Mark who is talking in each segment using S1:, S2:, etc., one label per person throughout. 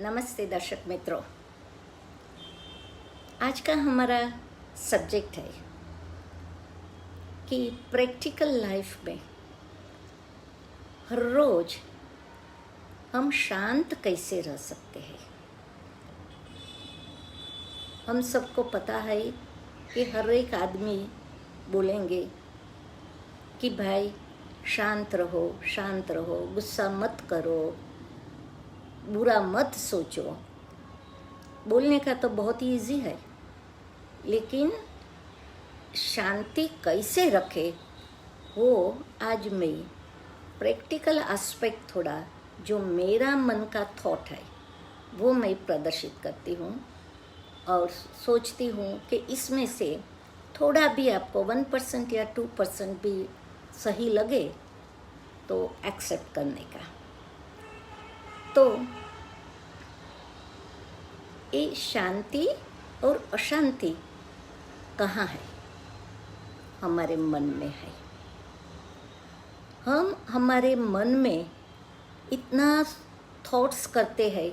S1: नमस्ते दर्शक मित्रों। आज का हमारा सब्जेक्ट है कि प्रैक्टिकल लाइफ में हर रोज हम शांत कैसे रह सकते हैं। हम सबको पता है कि हर एक आदमी बोलेंगे कि भाई शांत रहो, गुस्सा मत करो, बुरा मत सोचो। बोलने का तो बहुत ही इजी है, लेकिन शांति कैसे रखे वो आज मैं प्रैक्टिकल एस्पेक्ट थोड़ा जो मेरा मन का थॉट है वो मैं प्रदर्शित करती हूँ और सोचती हूँ कि इसमें से थोड़ा भी आपको 1% या 2% भी सही लगे तो एक्सेप्ट करने का। तो ये शांति और अशांति कहाँ है? हमारे मन में है। हम हमारे मन में इतना थॉट्स करते हैं,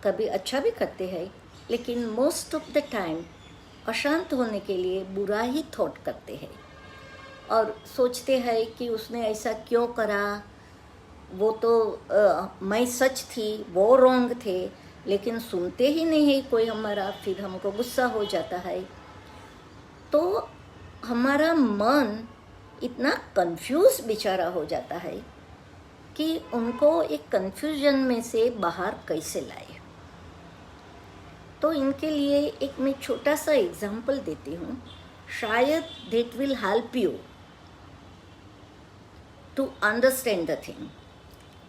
S1: कभी अच्छा भी करते हैं, लेकिन मोस्ट ऑफ द टाइम अशांत होने के लिए बुरा ही थॉट करते हैं और सोचते हैं कि उसने ऐसा क्यों करा, वो तो मैं सच थी, वो रॉन्ग थे, लेकिन सुनते ही नहीं है कोई हमारा, फिर हमको गुस्सा हो जाता है। तो हमारा मन इतना कंफ्यूज बेचारा हो जाता है कि उनको एक कंफ्यूजन में से बाहर कैसे लाए। तो इनके लिए एक मैं छोटा सा एग्जाम्पल देती हूँ, शायद that will help you to understand the thing.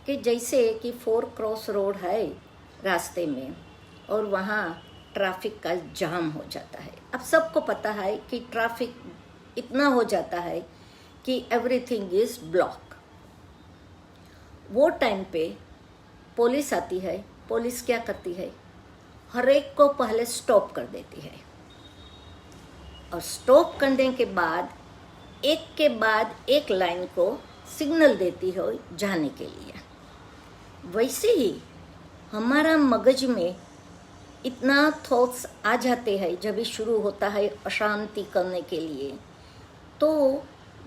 S1: कि जैसे कि 4 क्रॉस रोड है रास्ते में और वहाँ ट्रैफिक का जाम हो जाता है। अब सबको पता है कि ट्रैफिक इतना हो जाता है कि एवरीथिंग इज ब्लॉक। वो टाइम पे पुलिस आती है। पुलिस क्या करती है? हर एक को पहले स्टॉप कर देती है और स्टॉप करने के बाद एक के बाद एक लाइन को सिग्नल देती है जाने के लिए। वैसे ही हमारा मगज में इतना थॉट्स आ जाते हैं जब भी शुरू होता है अशांति करने के लिए, तो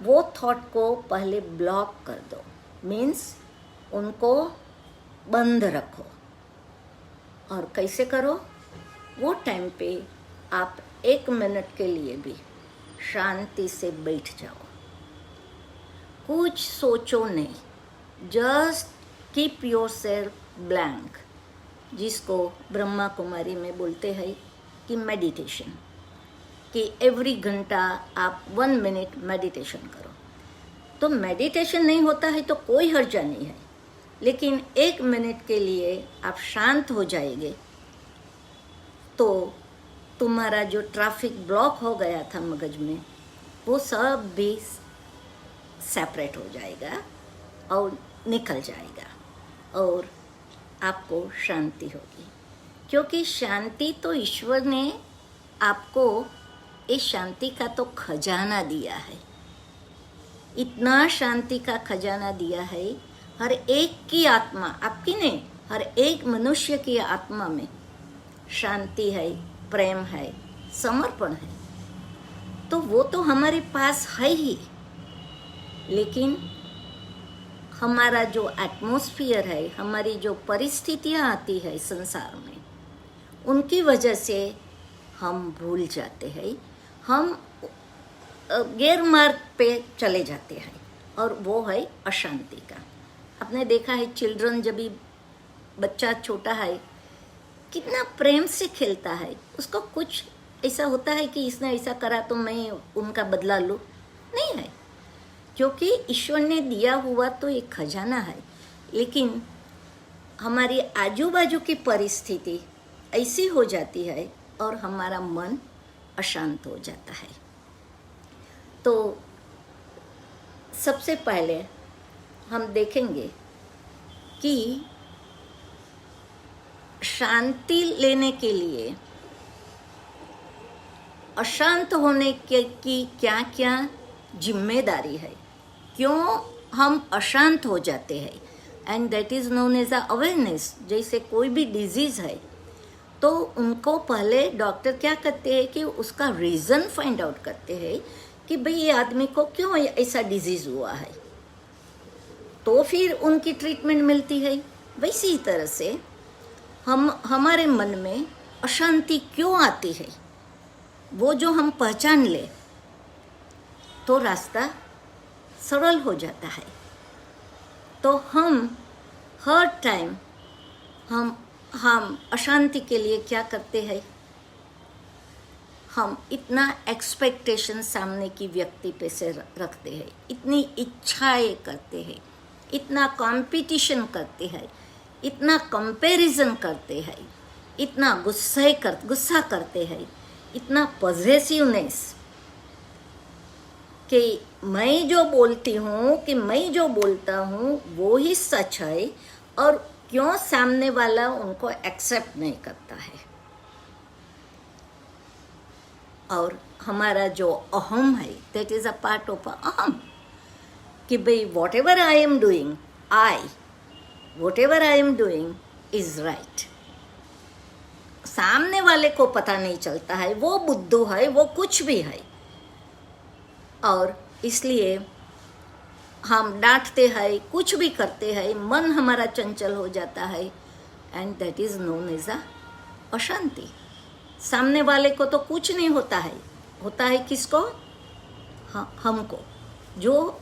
S1: वो थॉट को पहले ब्लॉक कर दो, मीन्स उनको बंद रखो। और कैसे करो? वो टाइम पे आप 1 मिनट के लिए भी शांति से बैठ जाओ, कुछ सोचो नहीं, just keep your self blank, जिसको ब्रह्मा कुमारी में बोलते हैं कि मेडिटेशन, कि एवरी घंटा आप 1 मिनट मेडिटेशन करो। तो मेडिटेशन नहीं होता है तो कोई हर्जा नहीं है, लेकिन 1 मिनट के लिए आप शांत हो जाएंगे तो तुम्हारा जो ट्रैफिक ब्लॉक हो गया था मगज में वो सब भी सेपरेट हो जाएगा और निकल जाएगा और आपको शांति होगी। क्योंकि शांति तो ईश्वर ने आपको इस शांति का तो खजाना दिया है, इतना शांति का खजाना दिया है। हर एक की आत्मा, आपकी नहीं, हर एक मनुष्य की आत्मा में शांति है, प्रेम है, समर्पण है। तो वो तो हमारे पास है ही, लेकिन हमारा जो एटमॉस्फेयर है, हमारी जो परिस्थितियाँ आती है संसार में, उनकी वजह से हम भूल जाते हैं, हम गैर मार्ग पे चले जाते हैं, और वो है अशांति का। आपने देखा है चिल्ड्रन, जब भी बच्चा छोटा है कितना प्रेम से खेलता है, उसको कुछ ऐसा होता है कि इसने ऐसा करा तो मैं उनका बदला लूँ, नहीं है, क्योंकि ईश्वर ने दिया हुआ तो एक खजाना है। लेकिन हमारी आजू बाजू की परिस्थिति ऐसी हो जाती है और हमारा मन अशांत हो जाता है। तो सबसे पहले हम देखेंगे कि शांति लेने के लिए अशांत होने की क्या क्या जिम्मेदारी है, क्यों हम अशांत हो जाते हैं। And that is known as a awareness. जैसे कोई भी डिजीज़ है तो उनको पहले डॉक्टर क्या करते हैं कि उसका रीज़न फाइंड आउट करते हैं कि भाई ये आदमी को क्यों ऐसा डिजीज़ हुआ है, तो फिर उनकी ट्रीटमेंट मिलती है। वैसी ही तरह से हमारे मन में अशांति क्यों आती है, वो जो हम पहचान ले तो रास्ता सरल हो जाता है। तो हम हर टाइम हम अशांति के लिए क्या करते हैं, हम इतना एक्सपेक्टेशन सामने की व्यक्ति पे से रखते हैं, इतनी इच्छाएं करते हैं, इतना कंपटीशन करते हैं, इतना कंपैरिजन करते हैं, इतना गुस्सा करते हैं, इतना पॉजेसिवनेस कि मैं जो बोलती हूँ कि मैं जो बोलता हूँ वो ही सच है, और क्यों सामने वाला उनको एक्सेप्ट नहीं करता है। और हमारा जो अहम है, that is a part of अहम, कि भाई what ever I am doing is right. सामने वाले को पता नहीं चलता है, वो बुद्धू है, वो कुछ भी है, और इसलिए हम डांटते हैं, कुछ भी करते हैं, मन हमारा चंचल हो जाता है, and that is known as a अशांति। सामने वाले को तो कुछ नहीं होता है, होता है किसको? हाँ, हमको। जो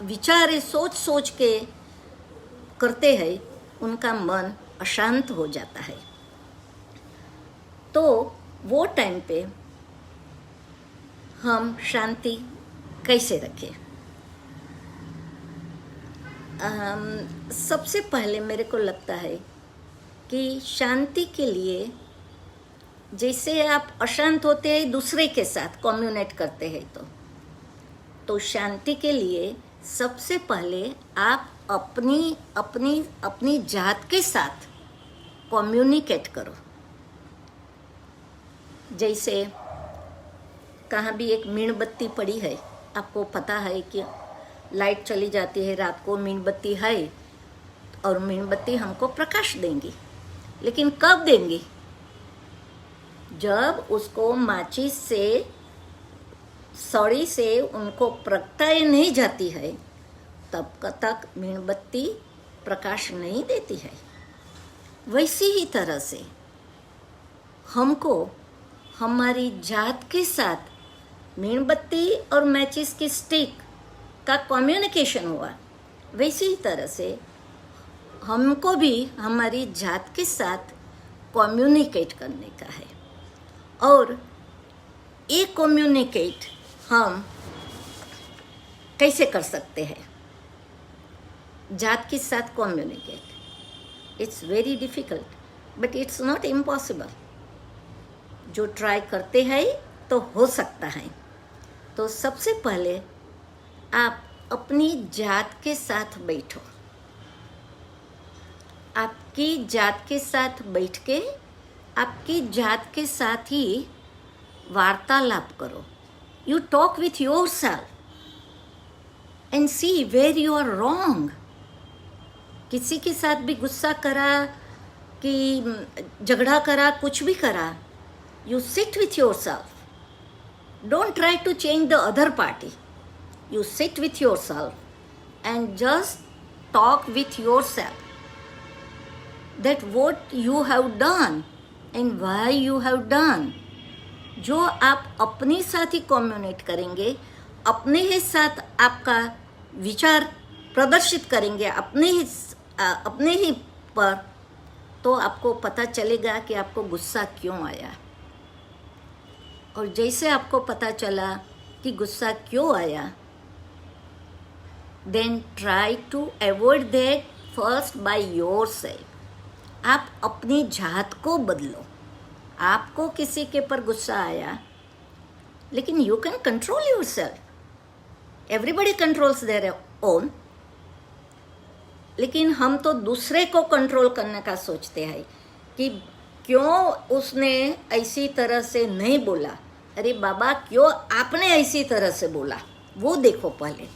S1: विचार सोच के करते हैं उनका मन अशांत हो जाता है। तो वो टाइम पे हम शांति कैसे रखें? सबसे पहले मेरे को लगता है कि शांति के लिए, जैसे आप अशांत होते हैं दूसरे के साथ कम्युनिकेट करते हैं, तो शांति के लिए सबसे पहले आप अपनी जात के साथ कम्युनिकेट करो। जैसे कहाँ भी एक मीणबत्ती पड़ी है, आपको पता है कि लाइट चली जाती है रात को, मीणबत्ती है, और मीणबत्ती हमको प्रकाश देंगी, लेकिन कब देंगी? जब उसको माचिस से, सड़ी से उनको प्रगटाई नहीं जाती है, तब तक मीणबत्ती प्रकाश नहीं देती है। वैसी ही तरह से हमको हमारी जात के साथ मीणबत्ती और मैचिस की स्टिक का कम्युनिकेशन हुआ, वैसी ही तरह से हमको भी हमारी जात के साथ कम्युनिकेट करने का है। और ये कम्युनिकेट हम कैसे कर सकते हैं? जात के साथ communicate, it's very difficult but it's not impossible. जो ट्राई करते हैं तो हो सकता है। तो सबसे पहले आप अपनी जात के साथ बैठो, आपकी जात के साथ बैठ के आपकी जात के साथ ही वार्तालाप करो। You talk with yourself and see where you are wrong. किसी के साथ भी गुस्सा करा कि झगड़ा करा, कुछ भी करा, you sit with yourself. Don't try to change the other party. You sit with yourself and just talk with yourself that what you have done and why you have done. जो आप अपने साथ ही कम्युनिकेट करेंगे, अपने ही साथ आपका विचार प्रदर्शित करेंगे, अपने ही पर, तो आपको पता चलेगा कि आपको गुस्सा क्यों आया। और जैसे आपको पता चला कि गुस्सा क्यों आया, then try to avoid that first by yourself. आप अपनी जात को बदलो। आपको किसी के पर गुस्सा आया, लेकिन you can control yourself. Everybody controls their own, लेकिन हम तो दूसरे को कंट्रोल करने का सोचते हैं कि क्यों उसने ऐसी तरह से नहीं बोला। अरे बाबा, क्यों आपने ऐसी तरह से बोला, वो देखो पहले।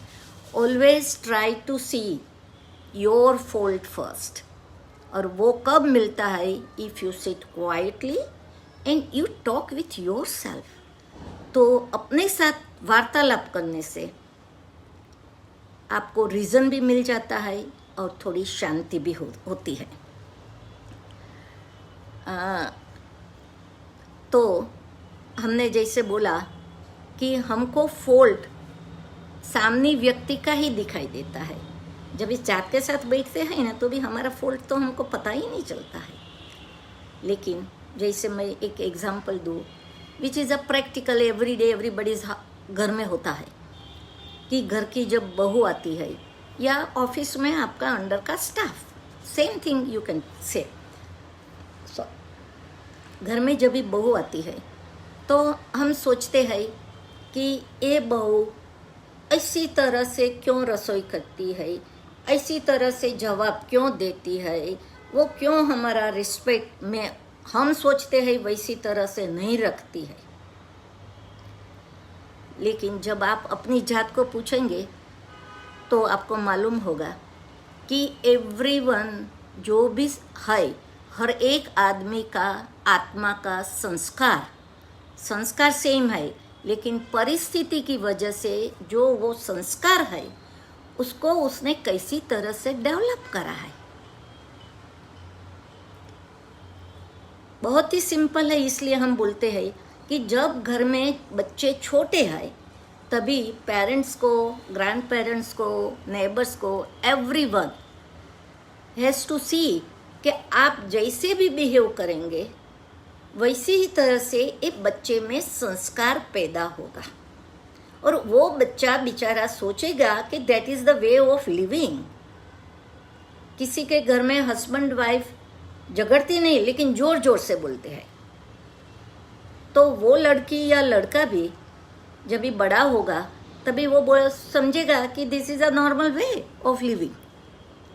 S1: Always try to see your fault first. और वो कब मिलता है? If you sit quietly and you talk with yourself. तो अपने साथ वार्तालाप करने से आपको रीज़न भी मिल जाता है और थोड़ी शांति भी होती है। तो हमने जैसे बोला कि हमको फॉल्ट सामने व्यक्ति का ही दिखाई देता है। जब इस जात के साथ बैठते हैं ना तो भी हमारा फॉल्ट तो हमको पता ही नहीं चलता है। लेकिन जैसे मैं एक एग्जांपल दूँ which is a practical everyday everybody's घर में होता है कि घर की जब बहू आती है या ऑफिस में आपका अंडर का staff, same thing you can say. घर में जब भी बहू आती है तो हम सोचते हैं कि ये बहू ऐसी तरह से क्यों रसोई करती है, ऐसी तरह से जवाब क्यों देती है, वो क्यों हमारा रिस्पेक्ट में हम सोचते हैं वैसी तरह से नहीं रखती है। लेकिन जब आप अपनी जात को पूछेंगे तो आपको मालूम होगा कि एवरीवन जो भी है, हर एक आदमी का आत्मा का संस्कार सेम है, लेकिन परिस्थिति की वजह से जो वो संस्कार है उसको उसने कैसी तरह से डेवलप करा है। बहुत ही सिंपल है। इसलिए हम बोलते हैं कि जब घर में बच्चे छोटे हैं तभी पेरेंट्स को, ग्रैंड पेरेंट्स को, नेबर्स को, एवरीवन हैज़ टू सी कि आप जैसे भी बिहेव करेंगे वैसी ही तरह से एक बच्चे में संस्कार पैदा होगा और वो बच्चा बेचारा सोचेगा कि that is the way of living. किसी के घर में हस्बैंड वाइफ झगड़ती नहीं लेकिन जोर जोर से बोलते हैं, तो वो लड़की या लड़का भी जब भी बड़ा होगा तभी वो समझेगा कि this is a normal way of living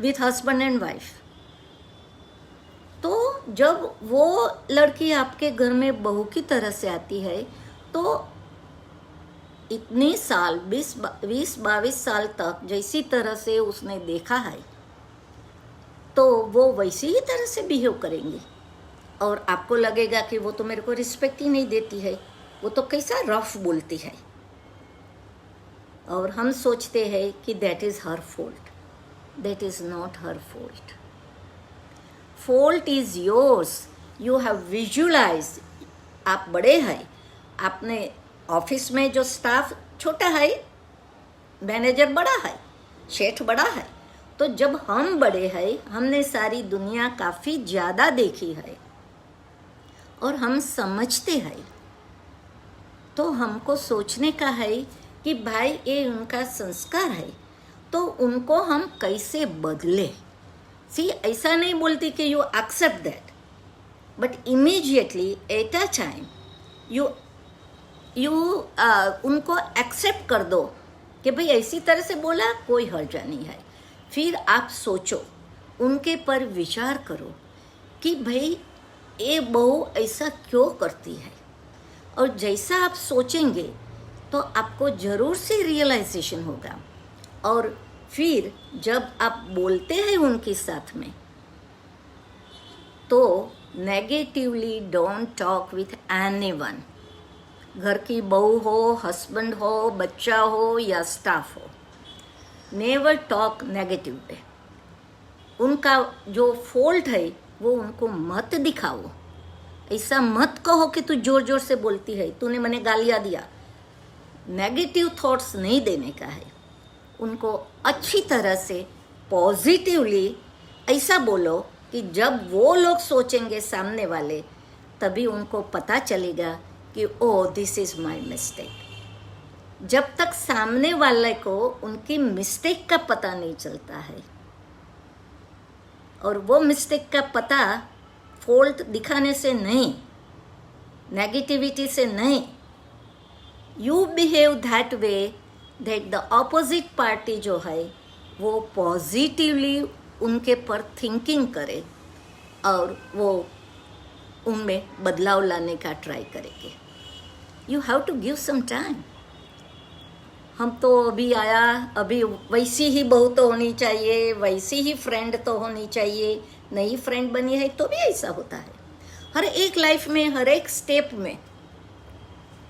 S1: with husband and wife. तो जब वो लड़की आपके घर में बहू की तरह से आती है तो इतने साल 20-22 साल तक जैसी तरह से उसने देखा है तो वो वैसी ही तरह से बिहेव करेंगी और आपको लगेगा कि वो तो मेरे को रिस्पेक्ट ही नहीं देती है, वो तो कैसा रफ बोलती है। और हम सोचते हैं कि that is her fault. That is not her fault. Fault is yours. You have visualise. आप बड़े हैं, आपने ऑफिस में जो स्टाफ छोटा है, मैनेजर बड़ा है, शेठ बड़ा है, तो जब हम बड़े हैं हमने सारी दुनिया काफ़ी ज़्यादा देखी है और हम समझते हैं, तो हमको सोचने का है कि भाई ये उनका संस्कार है तो उनको हम कैसे बदले। सी, ऐसा नहीं बोलती कि you accept that, but immediately at a time you उनको एक्सेप्ट कर दो कि भाई ऐसी तरह से बोला, कोई हर्जा नहीं है। फिर आप सोचो, उनके पर विचार करो कि भाई ये बहू ऐसा क्यों करती है, और जैसा आप सोचेंगे तो आपको ज़रूर से रियलाइजेशन होगा। और फिर जब आप बोलते हैं उनके साथ में तो negatively don't talk with anyone. घर की बहू हो, हस्बैंड हो, बच्चा हो या स्टाफ हो, नेवर टॉक नेगेटिव पे। उनका जो फॉल्ट है वो उनको मत दिखाओ। ऐसा मत कहो कि तू जोर जोर से बोलती है, तूने मैंने गालियाँ दिया। नेगेटिव थॉट्स नहीं देने का है। उनको अच्छी तरह से पॉजिटिवली ऐसा बोलो कि जब वो लोग सोचेंगे सामने वाले तभी उनको पता चलेगा कि ओ दिस इज़ माय मिस्टेक। जब तक सामने वाले को उनकी मिस्टेक का पता नहीं चलता है, और वो मिस्टेक का पता फॉल्ट दिखाने से नहीं, नेगेटिविटी से नहीं, you behave that way that the opposite party जो है वो पॉजिटिवली उनके पर थिंकिंग करे और वो उनमें बदलाव लाने का ट्राई करेंगे। You have to give some time. हम तो अभी आया, अभी वैसी ही बहू तो होनी चाहिए, वैसी ही फ्रेंड तो होनी चाहिए, नई फ्रेंड बनी है तो भी ऐसा होता है। हर एक लाइफ में, हर एक स्टेप में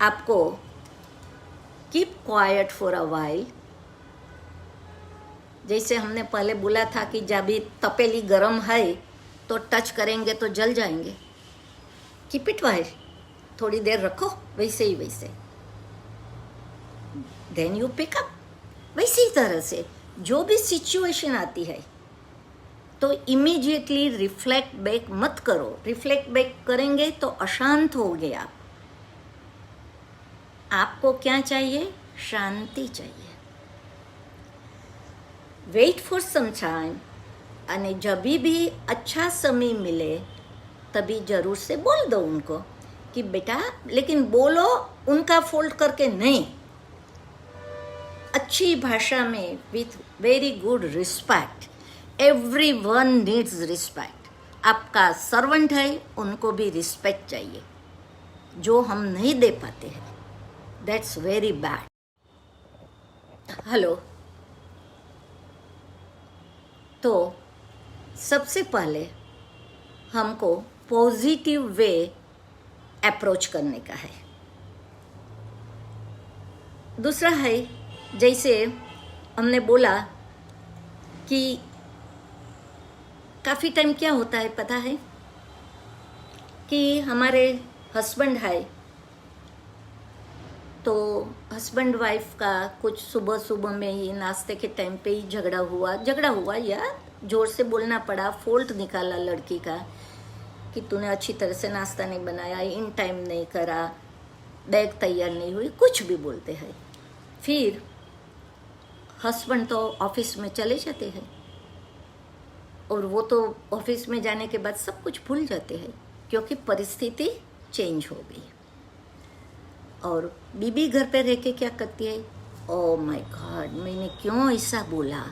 S1: आपको keep quiet for a while. जैसे हमने पहले बोला था कि जब भी तपेली गर्म है तो टच करेंगे तो जल जाएंगे, कीप इट वाइल, थोड़ी देर रखो, वैसे ही वैसे, देन यू पिक अप। वैसी ही तरह से जो भी सिचुएशन आती है तो इमीडिएटली रिफ्लेक्ट बैक मत करो। रिफ्लेक्ट बैक करेंगे तो अशांत हो गया। आपको क्या चाहिए? शांति चाहिए। वेट फॉर सम टाइम, અને जब भी अच्छा समय मिले तभी जरूर से बोल दो उनको कि बेटा, लेकिन बोलो उनका फोल्ड करके नहीं, अच्छी भाषा में, with very good respect. Everyone needs respect. आपका सर्वेंट है, उनको भी रिस्पेक्ट चाहिए, जो हम नहीं दे पाते हैं। That's very bad. हेलो, तो सबसे पहले हमको पॉजिटिव वे अप्रोच करने का है। दूसरा है, जैसे हमने बोला कि काफ़ी टाइम क्या होता है पता है कि हमारे हस्बैंड है तो हस्बैंड वाइफ का कुछ सुबह सुबह में ही नाश्ते के टाइम पे ही झगड़ा हुआ या जोर से बोलना पड़ा, फॉल्ट निकाला लड़की का कि तूने अच्छी तरह से नाश्ता नहीं बनाया, इन टाइम नहीं करा, बैग तैयार नहीं हुई, कुछ भी बोलते हैं। फिर हस्बैंड तो ऑफिस में चले जाते हैं और वो तो ऑफिस में जाने के बाद सब कुछ भूल जाते हैं क्योंकि परिस्थिति चेंज हो गई। और बीबी घर पे रह के क्या करती है? ओह माय गॉड, मैंने क्यों ऐसा बोला,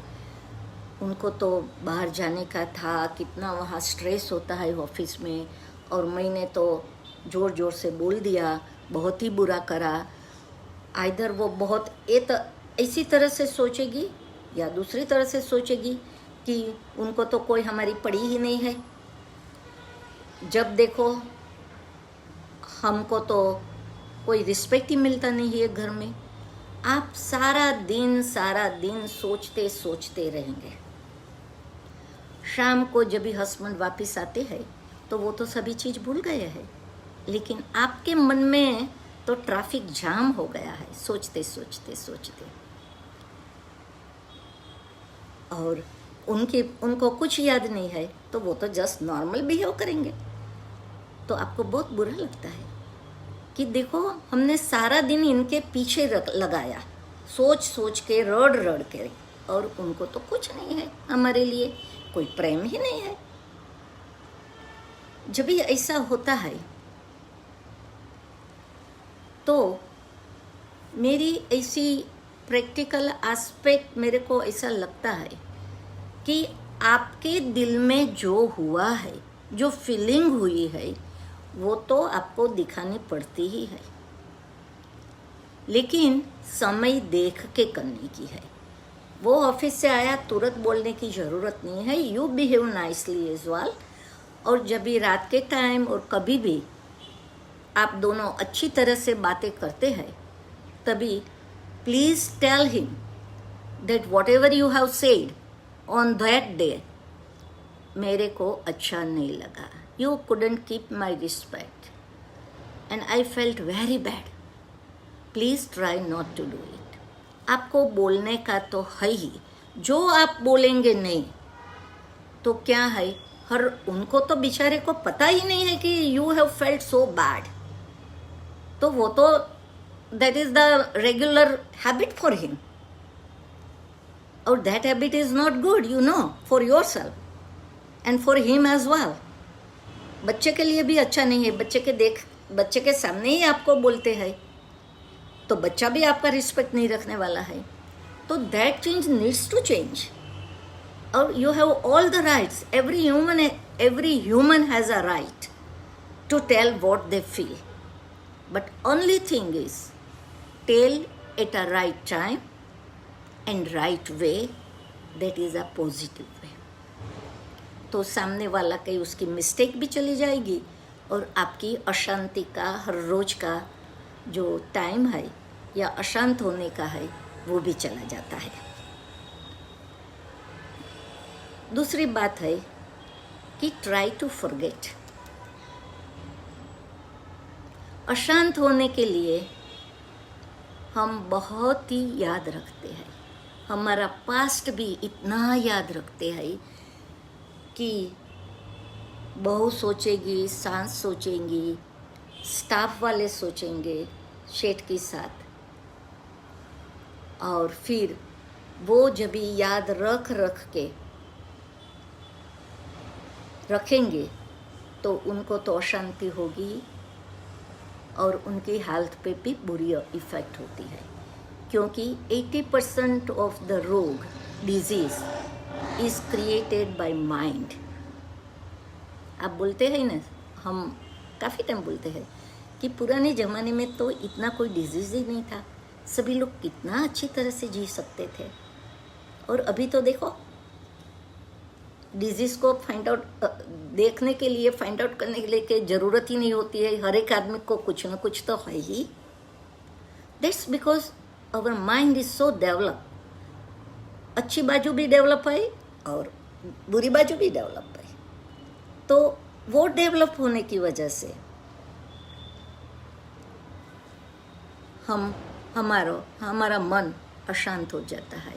S1: उनको तो बाहर जाने का था, कितना वहाँ स्ट्रेस होता है ऑफिस में, और मैंने तो ज़ोर ज़ोर से बोल दिया, बहुत ही बुरा करा। आइदर वो बहुत ऐसी तरह से सोचेगी या दूसरी तरह से सोचेगी कि उनको तो कोई हमारी पड़ी ही नहीं है, जब देखो हमको तो कोई रिस्पेक्ट ही मिलता नहीं है घर में। आप सारा दिन सोचते सोचते रहेंगे। शाम को जब भी हस्बैंड वापस आते हैं तो वो तो सभी चीज़ भूल गए हैं, लेकिन आपके मन में तो ट्रैफिक जाम हो गया है सोचते सोचते। और उनको कुछ याद नहीं है तो वो तो जस्ट नॉर्मल बिहेव करेंगे। तो आपको बहुत बुरा लगता है कि देखो, हमने सारा दिन इनके पीछे लगाया, सोच के, रड़ के, और उनको तो कुछ नहीं है, हमारे लिए कोई प्रेम ही नहीं है। जब भी ऐसा होता है तो मेरी ऐसी प्रैक्टिकल एस्पेक्ट, मेरे को ऐसा लगता है कि आपके दिल में जो हुआ है, जो फीलिंग हुई है, वो तो आपको दिखानी पड़ती ही है, लेकिन समय देख के करने की है। वो ऑफिस से आया, तुरंत बोलने की ज़रूरत नहीं है, you behave nicely as well. और जब भी रात के टाइम और कभी भी आप दोनों अच्छी तरह से बातें करते हैं, तभी please tell him that whatever you have said on that day मेरे को अच्छा नहीं लगा, you couldn't keep my respect and I felt very bad, please try not to do it। आपको बोलने का तो है ही, जो आप बोलेंगे नहीं तो क्या है, उनको तो बेचारे को पता ही नहीं है कि you have felt so bad, तो वो तो that is the regular habit for him, और that habit is not good, you know, for yourself and for him as well। बच्चे के लिए भी अच्छा नहीं है। बच्चे के सामने ही आपको बोलते हैं तो बच्चा भी आपका रिस्पेक्ट नहीं रखने वाला है। तो that change needs to change, और you have all the rights. Every human has a right to tell what they feel, but only thing is tell at a right time and right way, that is a positive way. तो सामने वाला कहीं उसकी mistake भी चली जाएगी और आपकी अशांति का हर रोज का जो टाइम है या अशांत होने का है वो भी चला जाता है। दूसरी बात है कि ट्राई टू फॉरगेट। अशांत होने के लिए हम बहुत ही याद रखते हैं, हमारा पास्ट भी इतना याद रखते हैं कि बहू सोचेगी, सास सोचेंगी, स्टाफ वाले सोचेंगे शेठ के साथ, और फिर वो जब भी याद रख के रखेंगे तो उनको तो अशांति होगी और उनकी हेल्थ पे भी बुरी इफ़ेक्ट होती है, क्योंकि 80% ऑफ द रोग disease is created by mind. आप बोलते हैं ना, हम काफ़ी टाइम बोलते हैं कि पुराने ज़माने में तो इतना कोई डिजीज़ ही नहीं था, सभी लोग कितना अच्छी तरह से जी सकते थे। और अभी तो देखो, डिजीज़ को फाइंड आउट देखने के लिए, फाइंड आउट करने के लिए कि ज़रूरत ही नहीं होती है, हर एक आदमी को कुछ ना कुछ तो है ही। That's because our mind is so develop. अच्छी बाजू भी डेवलप है और बुरी बाजू भी डेवलप है। तो वो डेवलप होने की वजह से हमारा मन अशांत हो जाता है।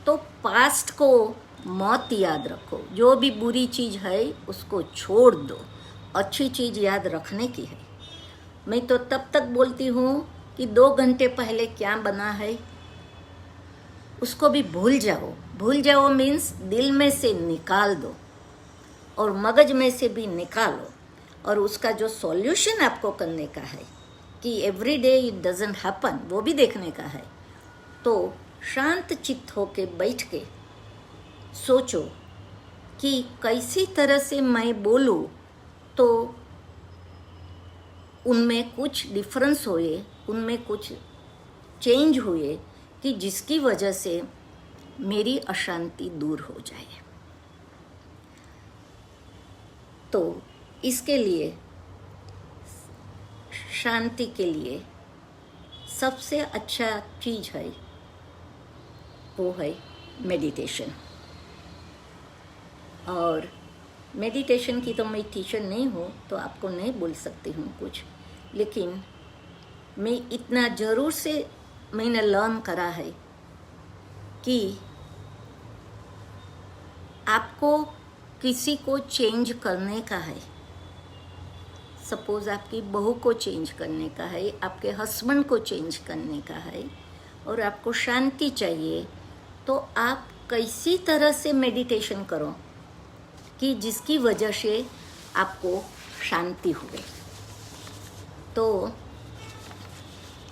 S1: तो पास्ट को मत याद रखो, जो भी बुरी चीज़ है उसको छोड़ दो, अच्छी चीज़ याद रखने की है। मैं तो तब तक बोलती हूँ कि 2 घंटे पहले क्या बना है उसको भी भूल जाओ। भूल जाओ मीन्स दिल में से निकाल दो और मगज में से भी निकालो, और उसका जो सॉल्यूशन आपको करने का है कि every day it doesn't happen, वो भी देखने का है। तो शांत चित्त होके बैठ के सोचो कि कैसी तरह से मैं बोलूँ तो उनमें कुछ डिफरेंस हुए, उनमें कुछ चेंज हुए कि जिसकी वजह से मेरी अशांति दूर हो जाए। तो इसके लिए, शांति के लिए सबसे अच्छा चीज़ है वो है मेडिटेशन। और मेडिटेशन की तो मैं टीचर नहीं हूँ तो आपको नहीं बोल सकती हूँ कुछ, लेकिन मैं इतना ज़रूर से मैंने लर्न करा है कि आपको किसी को चेंज करने का है। सपोज़ आपकी बहू को चेंज करने का है, आपके हस्बैंड को चेंज करने का है और आपको शांति चाहिए, तो आप कैसी तरह से मेडिटेशन करो कि जिसकी वजह से आपको शांति हुए। तो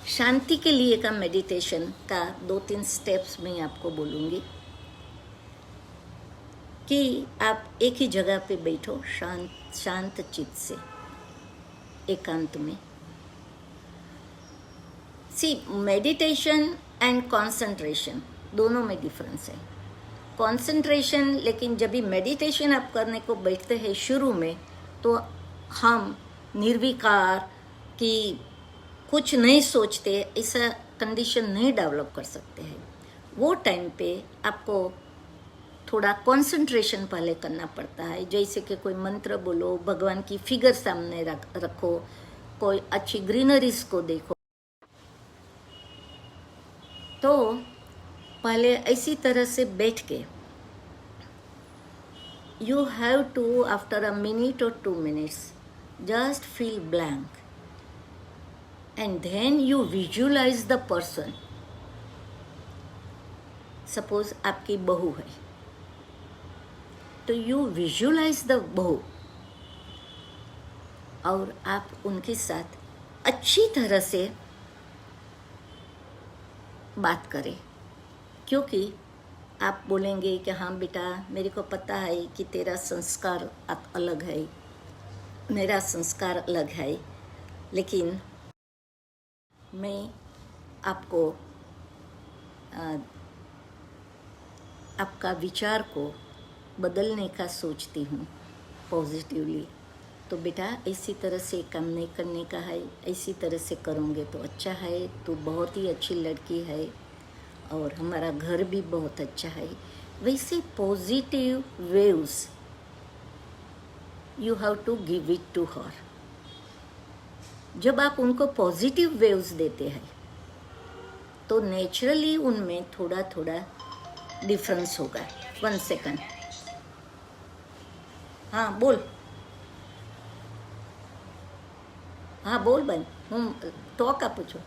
S1: शांति के लिए का मेडिटेशन का 2-3 स्टेप्स मैं आपको बोलूँगी कि आप एक ही जगह पे बैठो शांत चित्त से, एकांत में। सी, मेडिटेशन एंड कंसंट्रेशन दोनों में डिफरेंस है। कंसंट्रेशन, लेकिन जब भी मेडिटेशन आप करने को बैठते हैं शुरू में, तो हम निर्विकार कि कुछ नहीं सोचते, ऐसा कंडीशन नहीं डेवलप कर सकते हैं। वो टाइम पे आपको थोड़ा कंसंट्रेशन पहले करना पड़ता है, जैसे कि कोई मंत्र बोलो, भगवान की फिगर सामने रखो, कोई अच्छी ग्रीनरीज को देखो। तो पहले ऐसी तरह से बैठ के you have to, after a minute और 2 minutes, just feel blank and then you visualize the person. Suppose आपकी बहू है तो यू विजुअलाइज द बहू और आप उनके साथ अच्छी तरह से बात करें, क्योंकि आप बोलेंगे कि हाँ बेटा, मेरे को पता है कि तेरा संस्कार अलग है, मेरा संस्कार अलग है, लेकिन मैं आपको आपका विचार को बदलने का सोचती हूँ पॉजिटिवली, तो बेटा इसी तरह से काम नहीं करने का है, इसी तरह से करोगे तो अच्छा है, तो बहुत ही अच्छी लड़की है और हमारा घर भी बहुत अच्छा है। वैसे positive waves you have to give it to her. जब आप उनको पॉजिटिव वेव्स देते हैं तो नेचुरली उनमें थोड़ा थोड़ा डिफरेंस होगा। 1 सेकंड। हाँ बोल, હા બોલ બેન, હું ટોક આપું છું,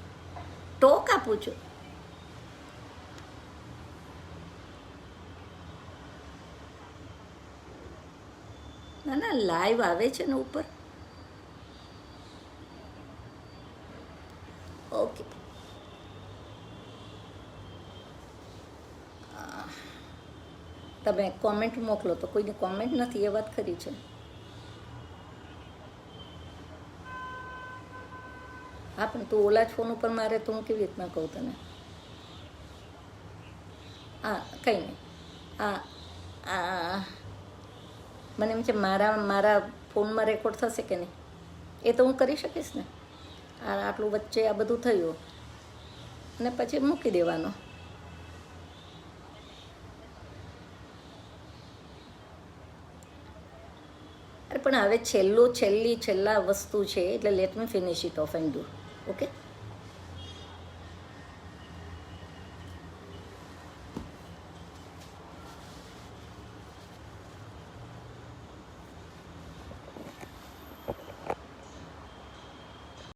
S1: ટોક આપું છું. ના ના લાઈવ આવે છે ને ઉપર. ઓકે, તમે કોમેન્ટ મોકલો તો કોઈની કોમેન્ટ નથી એ વાત ખરી છે. હા પણ તું ઓલા જ ફોન ઉપર મારે તો હું કેવી રીતના કહું તને. હા કંઈ નહીં. હા મને એમ છે મારા ફોનમાં રેકોર્ડ થશે કે નહીં એ તો હું કરી શકીશ ને. આટલું વચ્ચે આ બધું થયું અને પછી મૂકી દેવાનો. અરે પણ હવે છેલ્લા વસ્તુ છે એટલે let me finish it of and do. Okay.